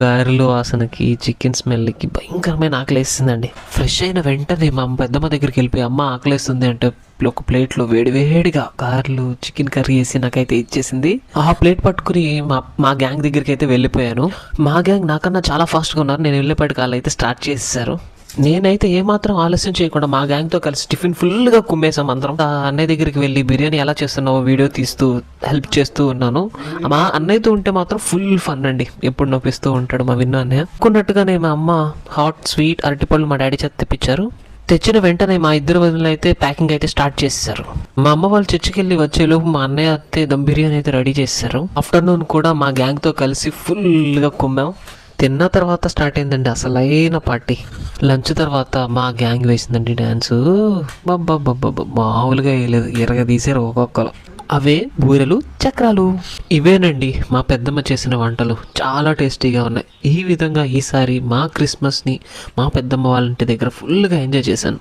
గారెలు వాసనకి, చికెన్ స్మెల్కి భయంకరమైన ఆకలేస్తుందండి. ఫ్రెష్ అయిన వెంటనే మా పెద్దమ్మ దగ్గరికి వెళ్ళిపోయి, అమ్మ ఆకలేస్తుంది అంటే ఒక ప్లేట్లో వేడివేడిగా గారెలు, చికెన్ కర్రీ వేసి నాకైతే ఇచ్చేసింది. ఆ ప్లేట్ పట్టుకుని మా గ్యాంగ్ దగ్గరికి అయితే వెళ్ళిపోయాను. మా గ్యాంగ్ నాకన్నా చాలా ఫాస్ట్గా ఉన్నారు. నేను వెళ్ళేపాటికి వాళ్ళు అయితే స్టార్ట్ చేసేసారు. నేనైతే ఏమాత్రం ఆలస్యం చేయకుండా మా గ్యాంగ్తో కలిసి టిఫిన్ ఫుల్గా కుమ్మేసాం అందరం. అన్నయ్య దగ్గరికి వెళ్ళి బిర్యానీ ఎలా చేస్తున్నావో వీడియో తీస్తూ హెల్ప్ చేస్తూ ఉన్నాను. మా అన్నయ్యతో ఉంటే మాత్రం ఫుల్ ఫన్ అండి. ఎప్పుడు నొప్పిస్తూ ఉంటాడు మా విన్న అన్నయ్య. అనుకున్నట్టుగానే మా అమ్మ హాట్ స్వీట్ అరటిపళ్ళు మా డాడీ చేత తెప్పించారు. తెచ్చిన వెంటనే మా ఇద్దరు వదిన అయితే ప్యాకింగ్ అయితే స్టార్ట్ చేసేసారు. మా అమ్మ వాళ్ళు చర్చికి వెళ్ళి వచ్చేలోపు మా అన్నయ్య అయితే దమ్ బిర్యానీ అయితే రెడీ చేశారు. ఆఫ్టర్నూన్ కూడా మా గ్యాంగ్తో కలిసి ఫుల్గా కుమ్మాం. తిన్న తర్వాత స్టార్ట్ అయిందండి అసలైన పార్టీ. లంచ్ తర్వాత మా గ్యాంగ్ వేసిందండి డ్యాన్స్. మామూలుగా వేయలేదు, ఎరగదీసారు ఒక్కొక్కరు. అవే బూరెలు, చక్రాలు. ఇవేనండి మా పెద్దమ్మ చేసిన వంటలు. చాలా టేస్టీగా ఉన్నాయి. ఈ విధంగా ఈసారి మా క్రిస్మస్ని మా పెద్దమ్మ వాళ్ళ ఇంటి దగ్గర ఫుల్గా ఎంజాయ్ చేశాను.